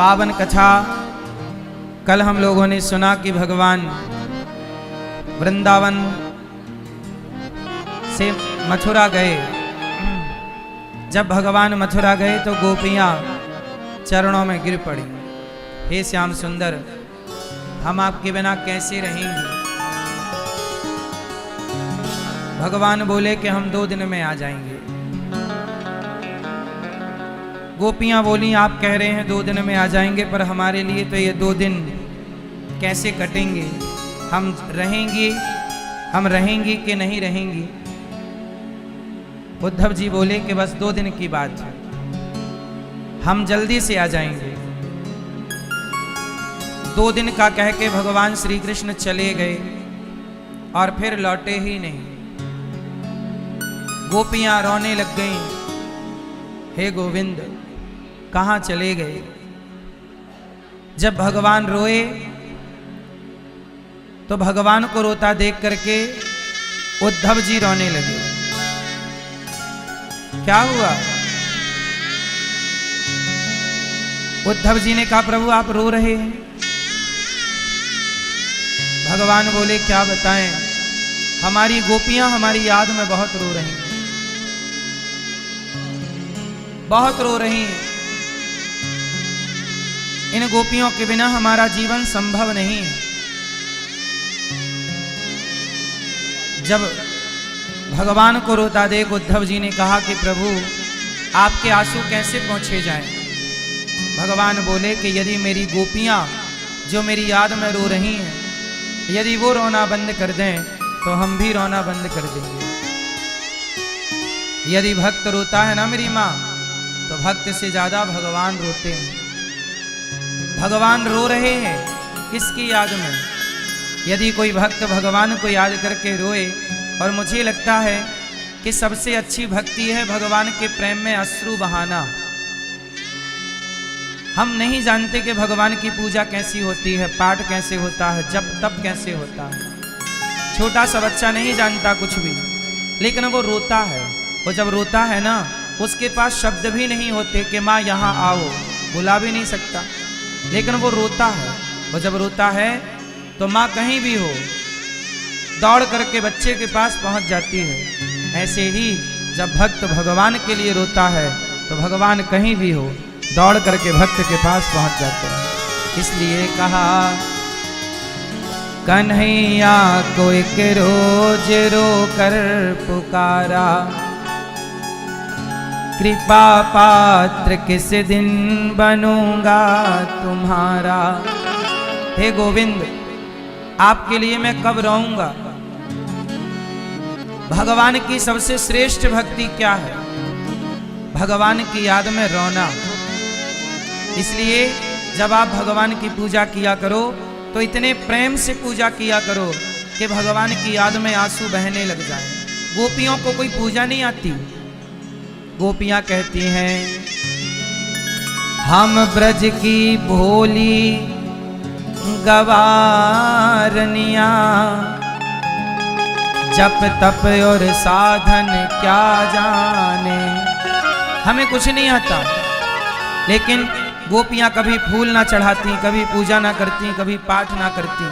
पावन कथा कल हम लोगों ने सुना कि भगवान वृंदावन से मथुरा गए। जब भगवान मथुरा गए तो गोपियां चरणों में गिर पड़ी। हे श्याम सुंदर, हम आपके बिना कैसे रहेंगे? भगवान बोले कि हम 2 दिन में आ जाएंगे। गोपियां बोली आप कह रहे हैं 2 दिन में आ जाएंगे, पर हमारे लिए तो ये 2 दिन कैसे कटेंगे? हम रहेंगे कि नहीं रहेंगी? उद्धव जी बोले कि बस 2 दिन की बात है, हम जल्दी से आ जाएंगे। 2 दिन का कह के भगवान श्री कृष्ण चले गए और फिर लौटे ही नहीं। गोपियां रोने लग गईं, हे गोविंद कहाँ चले गए? जब भगवान रोए तो भगवान को रोता देख करके उद्धव जी रोने लगे। क्या हुआ? उद्धव जी ने कहा प्रभु आप रो रहे हैं। भगवान बोले क्या बताएं, हमारी गोपियां हमारी याद में बहुत रो रही हैं, बहुत रो रही हैं। इन गोपियों के बिना हमारा जीवन संभव नहीं है। जब भगवान को रोता देख उद्धव जी ने कहा कि प्रभु आपके आंसू कैसे पहुंचे जाएं? भगवान बोले कि यदि मेरी गोपियां जो मेरी याद में रो रही हैं, यदि वो रोना बंद कर दें तो हम भी रोना बंद कर देंगे। यदि भक्त रोता है ना मेरी माँ, तो भक्त से ज्यादा भगवान रोते हैं। भगवान रो रहे हैं किसकी याद में? यदि कोई भक्त भगवान को याद करके रोए, और मुझे लगता है कि सबसे अच्छी भक्ति है भगवान के प्रेम में अश्रु बहाना। हम नहीं जानते कि भगवान की पूजा कैसी होती है, पाठ कैसे होता है, जप तप कैसे होता है। छोटा सा बच्चा नहीं जानता कुछ भी, लेकिन वो रोता है। वो जब रोता है ना, उसके पास शब्द भी नहीं होते कि माँ यहाँ आओ, बुला भी नहीं सकता, लेकिन वो रोता है। वो जब रोता है तो माँ कहीं भी हो दौड़ करके बच्चे के पास पहुंच जाती है। ऐसे ही जब भक्त भगवान के लिए रोता है तो भगवान कहीं भी हो दौड़ करके भक्त के पास पहुंच जाते हैं। इसलिए कहा कन्हैया को एक रोज रो कर पुकारा, कृपा पात्र किस दिन बनूंगा तुम्हारा। हे गोविंद आपके लिए मैं कब रोऊंगा? भगवान की सबसे श्रेष्ठ भक्ति क्या है? भगवान की याद में रोना। इसलिए जब आप भगवान की पूजा किया करो तो इतने प्रेम से पूजा किया करो कि भगवान की याद में आंसू बहने लग जाए। गोपियों को कोई पूजा नहीं आती। गोपियां कहती हैं हम ब्रज की भोली गवारनिया, जप तप और साधन क्या जाने। हमें कुछ नहीं आता, लेकिन गोपियां कभी फूल ना चढ़ाती, कभी पूजा ना करती, कभी पाठ ना करती,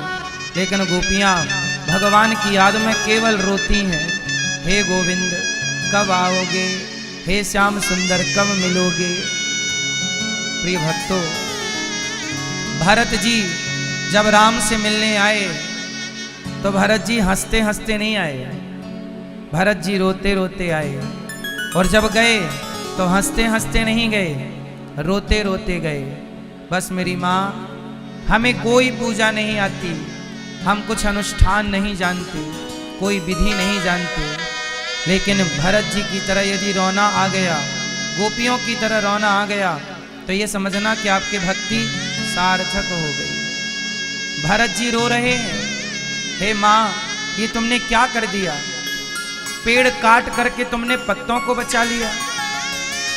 लेकिन गोपियां भगवान की याद में केवल रोती हैं। हे गोविंद कब आओगे? हे श्याम सुंदर कब मिलोगे? प्रिय भक्तों, भरत जी जब राम से मिलने आए तो भरत जी हंसते हंसते नहीं आए, भरत जी रोते रोते आए। और जब गए तो हंसते हंसते नहीं गए, रोते रोते गए। बस मेरी माँ, हमें कोई पूजा नहीं आती, हम कुछ अनुष्ठान नहीं जानते, कोई विधि नहीं जानते, लेकिन भरत जी की तरह यदि रोना आ गया, गोपियों की तरह रोना आ गया, तो ये समझना कि आपकी भक्ति सार्थक हो गई। भरत जी रो रहे हैं, हे माँ ये तुमने क्या कर दिया? पेड़ काट करके तुमने पत्तों को बचा लिया।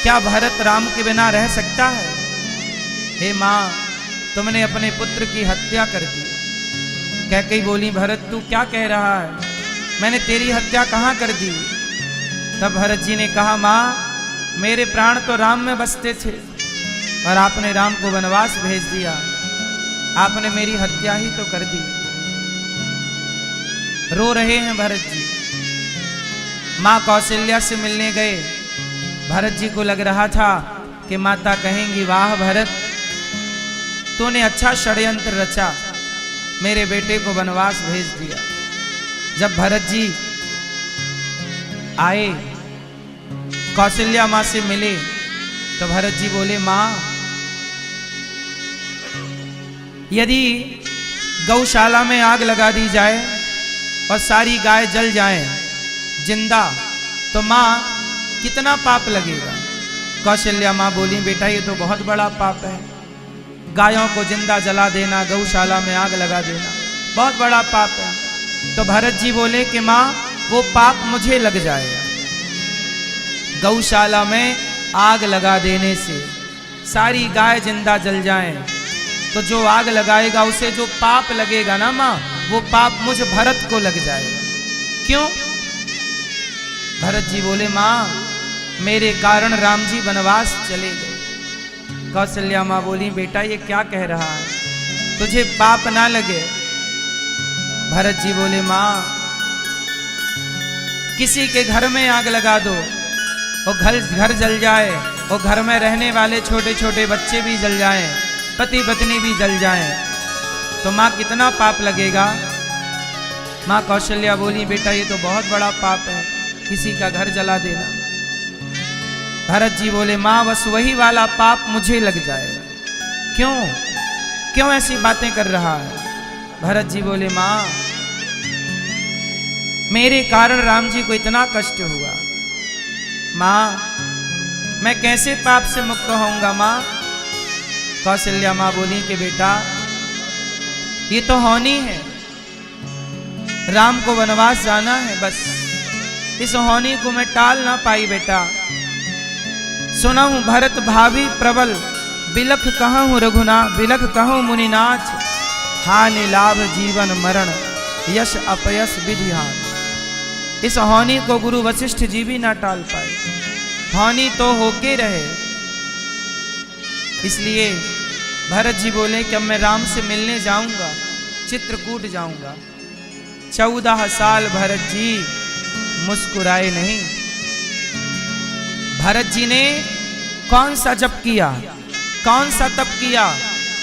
क्या भरत राम के बिना रह सकता है? हे माँ तुमने अपने पुत्र की हत्या कर दी। कैकेयी बोली भरत तू क्या कह रहा है? मैंने तेरी हत्या कहाँ कर दी? तब भरत जी ने कहा माँ मेरे प्राण तो राम में बसते थे, और आपने राम को वनवास भेज दिया, आपने मेरी हत्या ही तो कर दी। रो रहे हैं भरत जी। मां कौशल्या से मिलने गए। भरत जी को लग रहा था कि माता कहेंगी, वाह भरत, तूने अच्छा षड्यंत्र रचा, मेरे बेटे को वनवास भेज दिया। जब भरत जी आए, कौशल्या मां से मिले, तो भरत जी बोले, मां, यदि गौशाला में आग लगा दी जाए और सारी गाय जल जाएं जिंदा, तो मां कितना पाप लगेगा? कौशल्या मां बोली, बेटा ये तो बहुत बड़ा पाप है, गायों को जिंदा जला देना, गौशाला में आग लगा देना बहुत बड़ा पाप है। तो भरत जी बोले कि मां, वो पाप मुझे लग जाएगा। गौशाला में आग लगा देने से सारी गाय जिंदा जल जाएं, तो जो आग लगाएगा उसे जो पाप लगेगा ना मां, वो पाप मुझ भरत को लग जाएगा। क्यों? भरत जी बोले, मां, मेरे कारण राम जी वनवास चले गए। कौशल्या मां बोली, बेटा ये क्या कह रहा है, तुझे पाप ना लगे? भरत जी बोले, मां, किसी के घर में आग लगा दो, वो घर जल जाए, और घर में रहने वाले छोटे छोटे बच्चे भी जल जाएं, पति पत्नी भी जल जाएं, तो मां कितना पाप लगेगा? मां कौशल्या बोली, बेटा ये तो बहुत बड़ा पाप है, किसी का घर जला देना। भरत जी बोले, मां, बस वही वाला पाप मुझे लग जाएगा। क्यों? क्यों ऐसी बातें कर रहा है? भरत जी बोले, मां, मेरे कारण राम जी को इतना कष्ट हुआ, मां, मैं कैसे पाप से मुक्त होऊंगा मां? कौशल्या मां बोली कि बेटा ये तो होनी है, राम को वनवास जाना है, बस इस होनी को मैं टाल ना पाई बेटा। सुना हूं भरत भावी प्रबल, बिलख कहूं रघुनाथ, बिलख कहूं मुनिनाथ, हानि लाभ जीवन मरण, यश अपयश विधिहान। इस होनी को गुरु वशिष्ठ जी भी ना टाल पाए, होनी तो होके रहे। इसलिए भरत जी बोले कि अब मैं राम से मिलने जाऊंगा, चित्रकूट जाऊंगा। 14 साल भरत जी मुस्कुराए नहीं। भरत जी ने कौन सा जप किया, कौन सा तप किया?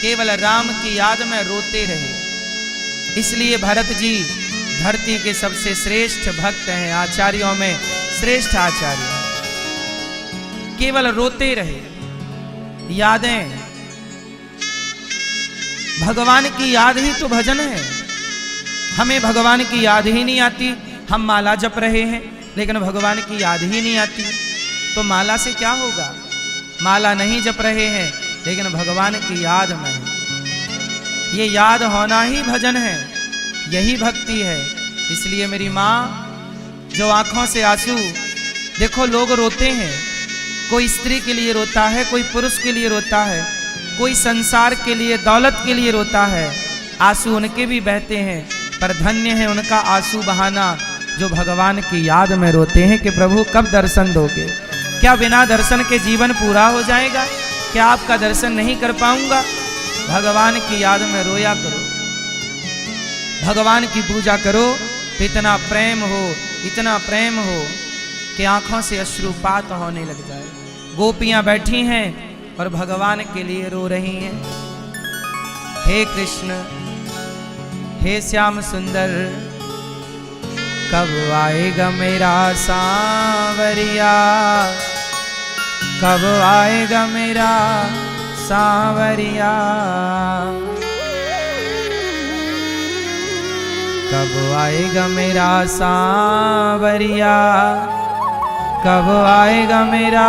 केवल राम की याद में रोते रहे। इसलिए भरत जी धरती के सबसे श्रेष्ठ भक्त हैं, आचार्यों में श्रेष्ठ आचार्य। केवल रोते रहे। यादें, भगवान की याद ही तो भजन है। हमें भगवान की याद ही नहीं आती। हम माला जप रहे हैं लेकिन भगवान की याद ही नहीं आती, तो माला से क्या होगा? माला नहीं जप रहे हैं लेकिन भगवान की याद में है। ये याद होना ही भजन है, यही भक्ति है। इसलिए मेरी माँ, जो आंखों से आंसू, देखो लोग रोते हैं, कोई स्त्री के लिए रोता है, कोई पुरुष के लिए रोता है, कोई संसार के लिए, दौलत के लिए रोता है। आंसू उनके भी बहते हैं, पर धन्य है उनका आंसू बहाना जो भगवान की याद में रोते हैं कि प्रभु कब दर्शन दोगे। क्या बिना दर्शन के जीवन पूरा हो जाएगा? क्या आपका दर्शन नहीं कर पाऊंगा? भगवान की याद में रोया करो, भगवान की पूजा करो, तो इतना प्रेम हो, इतना प्रेम हो कि आंखों से अश्रुपात होने लग जाए। गोपियां बैठी हैं और भगवान के लिए रो रही हैं। हे कृष्ण, हे श्याम सुंदर, कब आएगा मेरा सांवरिया, कब आएगा मेरा सांवरिया, कब आएगा मेरा सांवरिया, कब आएगा मेरा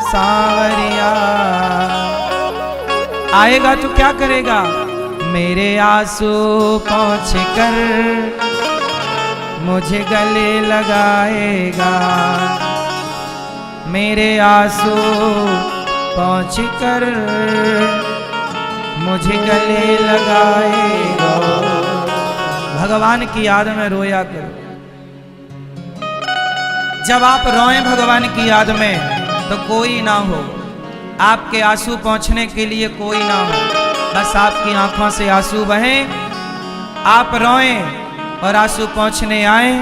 सांवरिया। आएगा तो क्या करेगा? मेरे आंसू पोंछ कर मुझे गले लगाएगा, मेरे आंसू पोंछ कर मुझे गले लगाएगा। भगवान की याद में रोया करो। जब आप रोएं भगवान की याद में तो कोई ना हो, आपके आंसू पहुंचने के लिए कोई ना हो, बस आपकी आंखों से आंसू बहें, आप रोएं और आंसू पहुंचने आए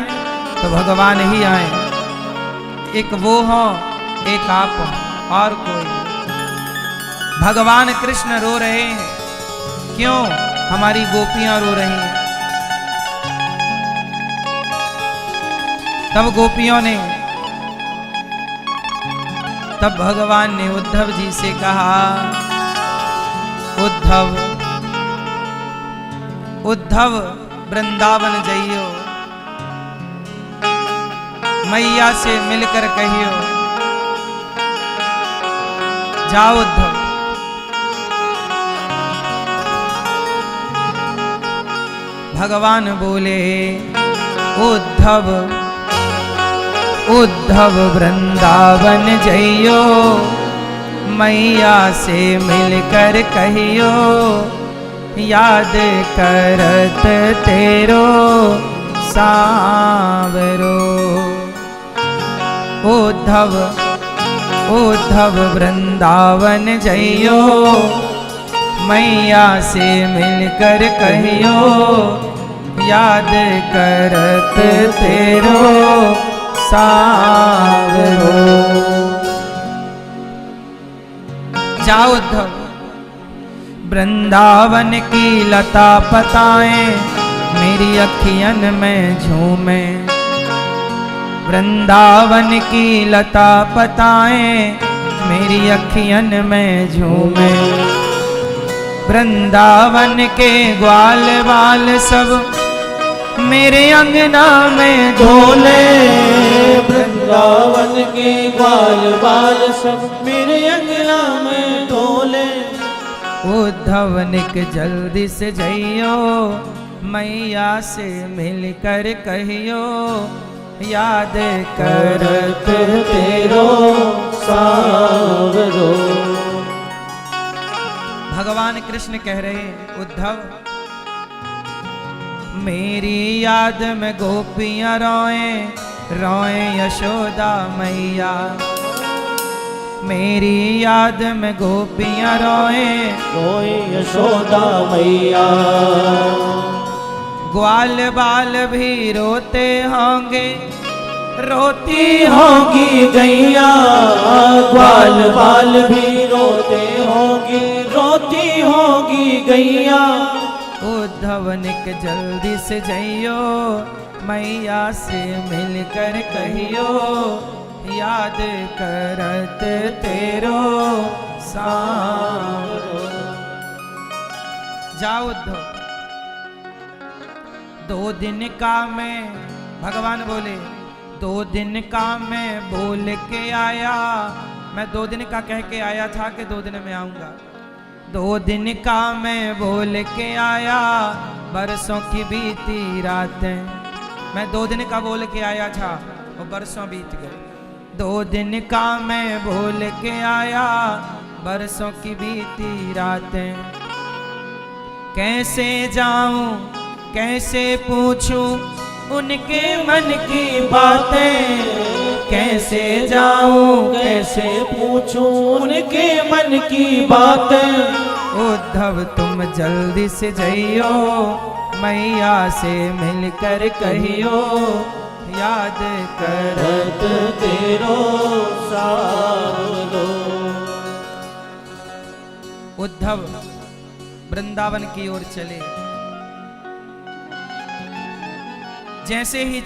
तो भगवान ही आए। एक वो हो, एक आप हो, और कोई नहीं। भगवान कृष्ण रो रहे हैं, क्यों? हमारी गोपियां रो रही हैं। तब गोपियों ने, तब भगवान ने उद्धव जी से कहा, उद्धव उद्धव वृंदावन जाइयो, मैया से मिलकर कहियो, जाओ उद्धव। भगवान बोले, उद्धव उद्धव वृंदावन जइयो, मैया से मिलकर कहियो, याद करत तेरो सांवरो। उद्धव उद्धव वृंदावन जइयो, मैया से मिलकर कहियो, याद करत तेरो सांवरो। जाओ उद्धव, वृंदावन की लता पताएं मेरी अखियन में झूमे, वृंदावन की लता पताएं मेरी अखियन में झूमे, वृंदावन के ग्वाल बाल सब मेरे अंगना में ढोले, वृंदावन के ग्वाल बाल सब मेरे अंगना में ढोले। उद्धव निक जल्दी से जइयो, मैया से मिलकर कहियो, याद करत तेरो सांवरो। भगवान कृष्ण कह रहे, उद्धव मेरी याद में गोपियां रोए रोए यशोदा मैया, मेरी याद में गोपियां रोए रोए यशोदा मैया, ग्वाल बाल भी रोते होंगे, रोती होगी गैया, ग्वाल बाल भी रोते होंगे, रोती होगी गैया। उद्धव निक जल्दी से जइयो, मैया से मिलकर कहियो, याद करत तेरो सांवरो। जाओ उद्धव, 2 दिन का मैं, भगवान बोले 2 दिन का मैं बोल के आया, मैं 2 दिन का कह के आया था कि 2 दिन में आऊंगा, 2 दिन का मैं बोल के आया, बरसों की बीती रातें, मैं 2 दिन का बोल के आया था और बरसों बीत गए, 2 दिन का मैं बोल के आया, बरसों की बीती रातें, कैसे जाऊं कैसे पूछूं उनके मन की बातें, कैसे जाऊं कैसे पूछूं उनके मन की बातें। उद्धव तुम जल्दी से जइयो, मैया से मिलकर कहियो, याद करत तेरो सांवरो। उद्धव वृंदावन की ओर चले, जैसे ही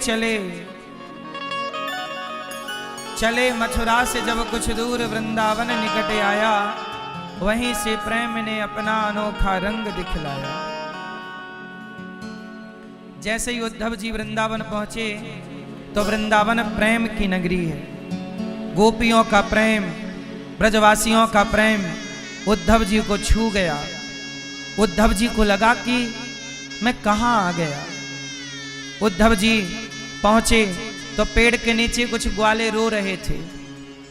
चले मथुरा से जब कुछ दूर वृंदावन निकट आया, वहीं से प्रेम ने अपना अनोखा रंग दिखलाया। जैसे ही उद्धव जी वृंदावन पहुंचे तो वृंदावन प्रेम की नगरी है, गोपियों का प्रेम, ब्रजवासियों का प्रेम उद्धव जी को छू गया। उद्धव जी को लगा कि मैं कहाँ आ गया। उद्धव जी पहुंचे तो पेड़ के नीचे कुछ ग्वाले रो रहे थे,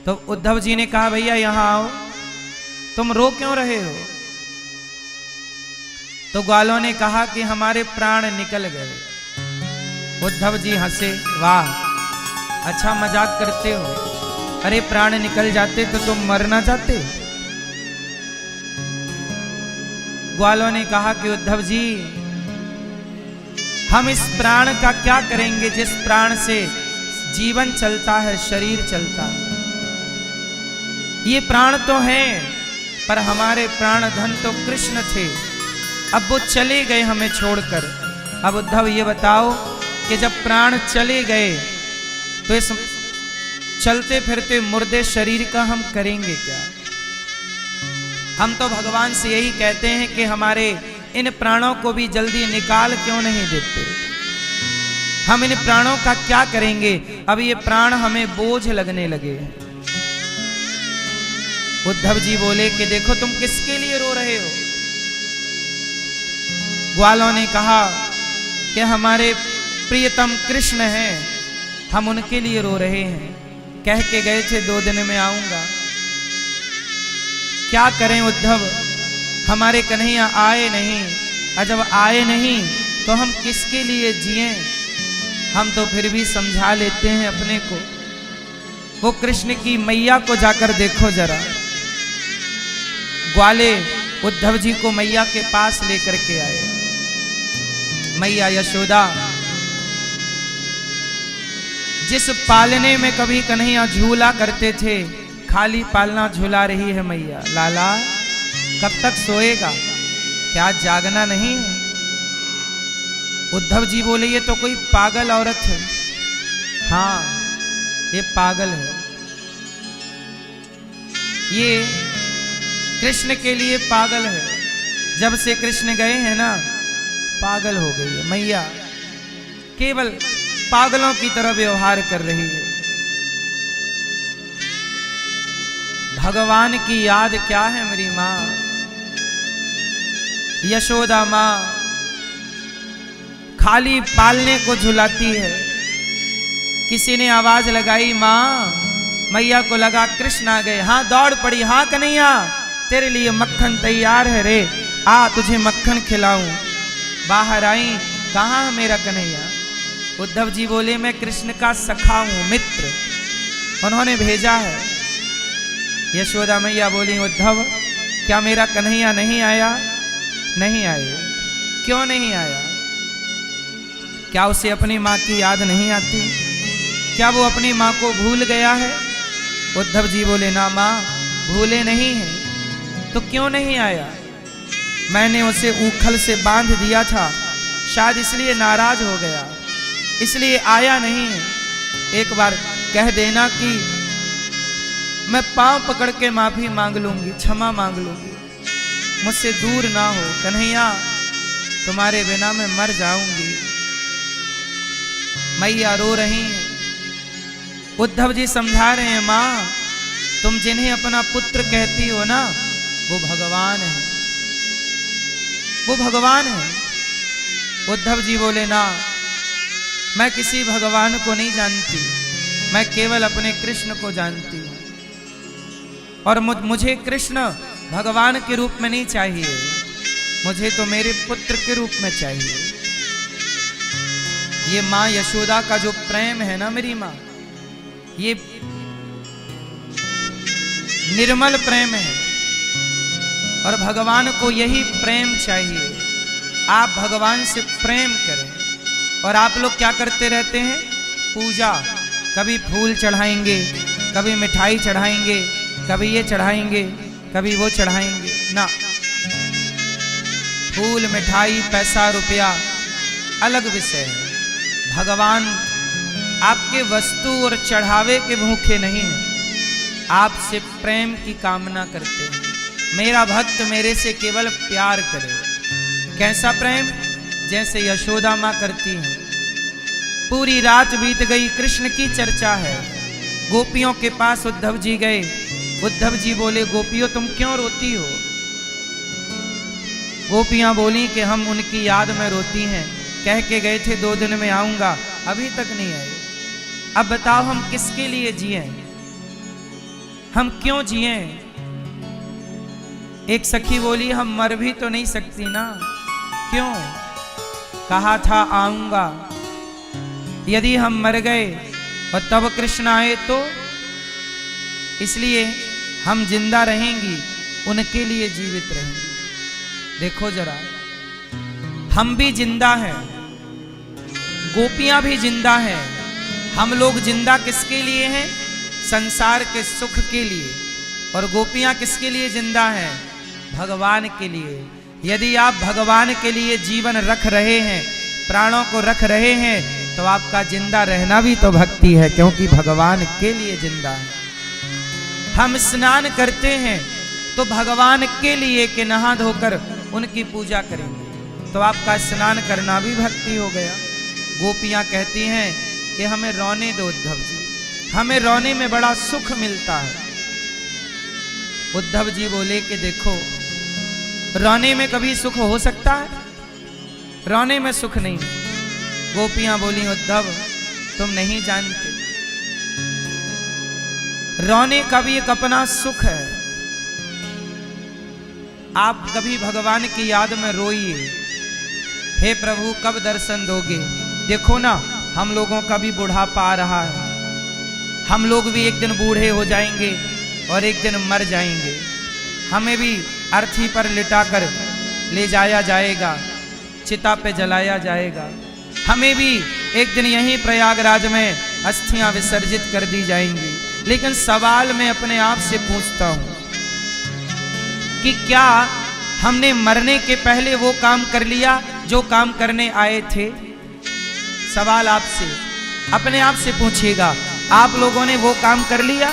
तो उद्धव जी ने कहा, भैया यहाँ आओ, तुम रो क्यों रहे हो? तो ग्वालों ने कहा कि हमारे प्राण निकल गए। उद्धव जी हंसे, वाह अच्छा मजाक करते हो, अरे प्राण निकल जाते तो तुम मर ना जाते? ग्वालों ने कहा कि उद्धव जी, हम इस प्राण का क्या करेंगे जिस प्राण से जीवन चलता है, शरीर चलता है। ये प्राण तो हैं, पर हमारे प्राण धन तो कृष्ण थे, अब वो चले गए हमें छोड़कर। अब उद्धव ये बताओ कि जब प्राण चले गए तो इस चलते फिरते मुर्दे शरीर का हम करेंगे क्या? हम तो भगवान से यही कहते हैं कि हमारे इन प्राणों को भी जल्दी निकाल क्यों नहीं देते। हम इन प्राणों का क्या करेंगे? अब ये प्राण हमें बोझ लगने लगे हैं। उद्धव जी बोले कि देखो तुम किसके लिए रो रहे हो? ग्वालों ने कहा कि हमारे प्रियतम कृष्ण हैं, हम उनके लिए रो रहे हैं। कह के गए थे 2 दिन में आऊंगा। क्या करें उद्धव, हमारे कन्हैया आए नहीं, और जब आए नहीं तो हम किसके लिए जिएं? हम तो फिर भी समझा लेते हैं अपने को। वो कृष्ण की मैया को जाकर देखो जरा। ग्वाले उद्धव जी को मैया के पास लेकर के आए। मैया यशोदा, जिस पालने में कभी कन्हैया झूला करते थे, खाली पालना झूला रही है मैया। लाला कब तक सोएगा? क्या जागना नहीं है? उद्धव जी बोले ये तो कोई पागल औरत है। हाँ, ये पागल है। ये कृष्ण के लिए पागल है। जब से कृष्ण गए हैं ना, पागल हो गई है मैया। केवल पागलों की तरह व्यवहार कर रही है। भगवान की याद क्या है मेरी माँ? यशोदा माँ खाली पालने को झुलाती है। किसी ने आवाज लगाई, माँ। मैया को लगा कृष्ण आ गए। हाँ, दौड़ पड़ी। हाँ कन्हैया, तेरे लिए मक्खन तैयार है रे, आ तुझे मक्खन खिलाऊं। बाहर आई, कहाँ मेरा कन्हैया? उद्धव जी बोले मैं कृष्ण का सखा हूं, मित्र, उन्होंने भेजा है। यशोदा मैया बोली, उद्धव क्या मेरा कन्हैया नहीं आया? नहीं आए। क्यों नहीं आया? क्या उसे अपनी माँ की याद नहीं आती? क्या वो अपनी माँ को भूल गया है? उद्धव जी बोले, ना माँ, भूले नहीं है। तो क्यों नहीं आया? मैंने उसे ऊखल से बांध दिया था, शायद इसलिए नाराज हो गया, इसलिए आया नहीं है। एक बार कह देना कि मैं पांव पकड़ के माफी मांग लूंगी, क्षमा मांग लूंगी, मुझसे दूर ना हो कन्हैया, तुम्हारे बिना मैं मर जाऊंगी। मैया रो रही हैं। उद्धव जी समझा रहे हैं, माँ तुम जिन्हें अपना पुत्र कहती हो ना, वो भगवान है, वो भगवान है। उद्धव जी बोले, ना, मैं किसी भगवान को नहीं जानती, मैं केवल अपने कृष्ण को जानती हूँ। और मुझे कृष्ण भगवान के रूप में नहीं चाहिए, मुझे तो मेरे पुत्र के रूप में चाहिए। ये माँ यशोदा का जो प्रेम है ना मेरी माँ, ये निर्मल प्रेम है। और भगवान को यही प्रेम चाहिए। आप भगवान से प्रेम करें। और आप लोग क्या करते रहते हैं? पूजा, कभी फूल चढ़ाएंगे, कभी मिठाई चढ़ाएंगे, कभी ये चढ़ाएंगे, कभी वो चढ़ाएंगे। ना, फूल, मिठाई, पैसा, रुपया अलग विषय है। भगवान आपके वस्तु और चढ़ावे के भूखे नहीं हैं, आपसे प्रेम की कामना करते हैं। मेरा भक्त मेरे से केवल प्यार करे। कैसा प्रेम? जैसे यशोदा माँ करती हैं। पूरी रात बीत गई, कृष्ण की चर्चा है। गोपियों के पास उद्धव जी गए। उद्धव जी बोले, गोपियों तुम क्यों रोती हो? गोपियां बोली कि हम उनकी याद में रोती हैं, कह के गए थे 2 दिन में आऊंगा, अभी तक नहीं आए। अब बताओ हम किसके लिए जिए? हम क्यों जिए? एक सखी बोली, हम मर भी तो नहीं सकती ना। क्यों? कहा था आऊंगा। यदि हम मर गए और तब कृष्ण आए तो? इसलिए हम जिंदा रहेंगी, उनके लिए जीवित रहेंगी। देखो जरा, हम भी जिंदा हैं, गोपियां भी जिंदा हैं। हम लोग जिंदा किसके लिए हैं? संसार के सुख के लिए। और गोपियां किसके लिए जिंदा हैं? भगवान के लिए। यदि आप भगवान के लिए जीवन रख रहे हैं, प्राणों को रख रहे हैं, तो आपका जिंदा रहना भी तो भक्ति है, क्योंकि भगवान के लिए जिंदा है। हम स्नान करते हैं तो भगवान के लिए कि नहा धोकर उनकी पूजा करेंगे, तो आपका स्नान करना भी भक्ति हो गया। गोपियां कहती हैं कि हमें रोने दो उद्धव जी, हमें रोने में बड़ा सुख मिलता है। उद्धव जी बोले कि देखो, रोने में कभी सुख हो सकता है? रोने में सुख नहीं। गोपियां बोली, उद्धव तुम नहीं जानते, रोने का भी एक अपना सुख है। आप कभी भगवान की याद में रोइए, हे प्रभु कब दर्शन दोगे। देखो ना, हम लोगों का भी बुढ़ापा आ रहा है, हम लोग भी एक दिन बूढ़े हो जाएंगे और एक दिन मर जाएंगे। हमें भी अर्थी पर लिटाकर ले जाया जाएगा, चिता पे जलाया जाएगा। हमें भी एक दिन यहीं प्रयागराज में अस्थियां विसर्जित कर दी जाएंगी। लेकिन सवाल मैं अपने आप से पूछता हूं कि क्या हमने मरने के पहले वो काम कर लिया जो काम करने आए थे? सवाल आपसे, अपने आप से पूछिएगा, आप लोगों ने वो काम कर लिया,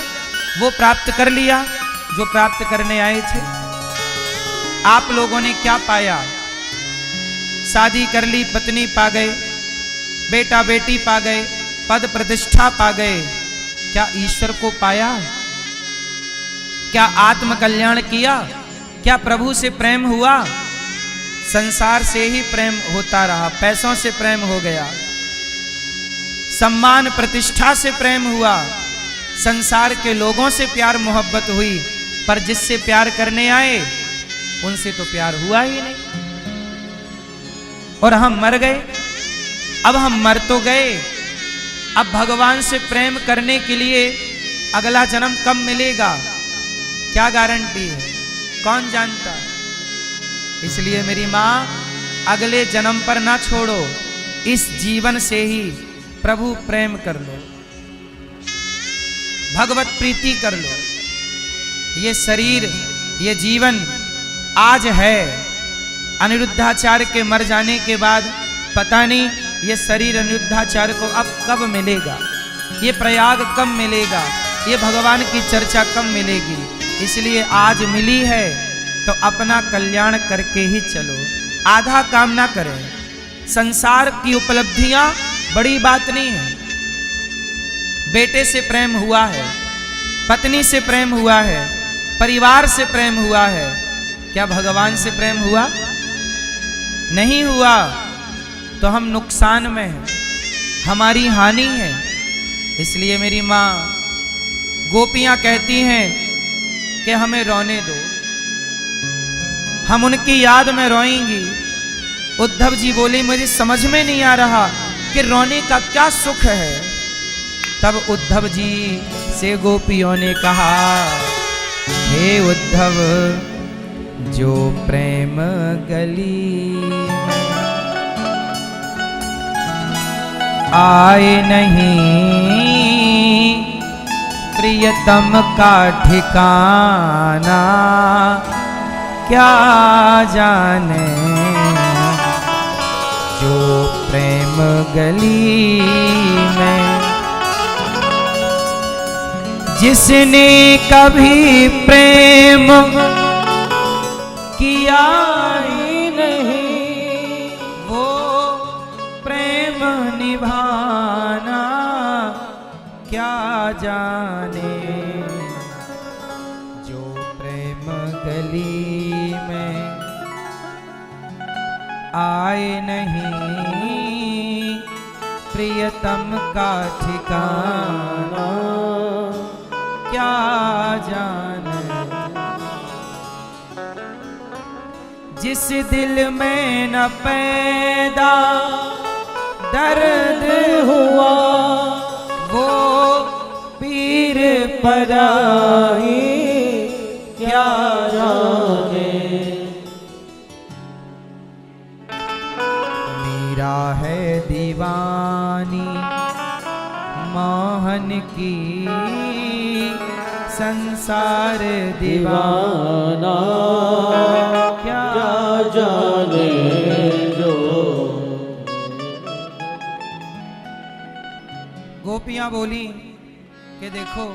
वो प्राप्त कर लिया जो प्राप्त करने आए थे? आप लोगों ने क्या पाया? शादी कर ली, पत्नी पा गए, बेटा बेटी पा गए, पद प्रतिष्ठा पा गए। क्या ईश्वर को पाया? क्या आत्म कल्याण किया? क्या प्रभु से प्रेम हुआ? संसार से ही प्रेम होता रहा, पैसों से प्रेम हो गया, सम्मान प्रतिष्ठा से प्रेम हुआ, संसार के लोगों से प्यार मोहब्बत हुई, पर जिससे प्यार करने आए उनसे तो प्यार हुआ ही नहीं। और हम मर गए। अब हम मर तो गए, अब भगवान से प्रेम करने के लिए अगला जन्म कब मिलेगा, क्या गारंटी है? कौन जानता है? इसलिए मेरी मां, अगले जन्म पर ना छोड़ो, इस जीवन से ही प्रभु प्रेम कर लो, भगवत प्रीति कर लो। ये शरीर, ये जीवन आज है, अनिरुद्धाचार्य के मर जाने के बाद पता नहीं ये शरीर अनिरुद्धाचार्य को अब कब मिलेगा, ये प्रयाग कब मिलेगा, ये भगवान की चर्चा कब मिलेगी। इसलिए आज मिली है तो अपना कल्याण करके ही चलो, आधा काम ना करें। संसार की उपलब्धियां बड़ी बात नहीं है। बेटे से प्रेम हुआ है, पत्नी से प्रेम हुआ है, परिवार से प्रेम हुआ है, क्या भगवान से प्रेम हुआ? नहीं हुआ, तो हम नुकसान में हैं, हमारी हानि है। इसलिए मेरी मां, गोपियां कहती हैं कि हमें रोने दो, हम उनकी याद में रोएंगी। उद्धव जी बोले, मुझे समझ में नहीं आ रहा कि रोने का क्या सुख है। तब उद्धव जी से गोपियों ने कहा, हे उद्धव, जो प्रेम गली में आए नहीं, प्रियतम का ठिकाना क्या जाने। जो प्रेम गली में, जिसने कभी प्रेम किया ही नहीं, वो प्रेम निभाना क्या जाने। जो प्रेम गली में आए नहीं, प्रियतम का ठिकाना क्या जाने। जिस दिल में न पैदा दर्द हुआ, वो पीर पराई क्या जाने। मीरा है दीवानी मोहन की, संसार दीवाना दीवाना क्या क्या जाने जो। गोपियां बोली कि देखो,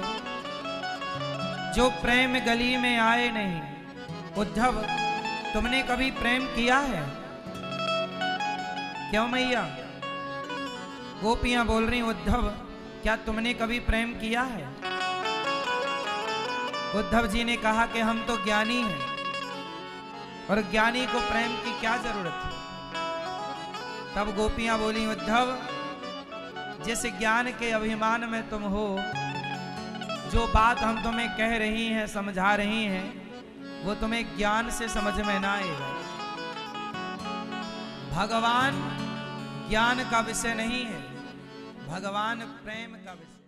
जो प्रेम गली में आए नहीं, उद्धव तुमने कभी प्रेम किया है? क्यों मैया? गोपियां बोल रही, उद्धव क्या तुमने कभी प्रेम किया है? उद्धव जी ने कहा कि हम तो ज्ञानी हैं और ज्ञानी को प्रेम की क्या जरूरत है। तब गोपियां बोली, उद्धव जिस ज्ञान के अभिमान में तुम हो, जो बात हम तुम्हें कह रही हैं, समझा रही हैं, वो तुम्हें ज्ञान से समझ में ना आएगा। भगवान ज्ञान का विषय नहीं है, भगवान प्रेम का विषय।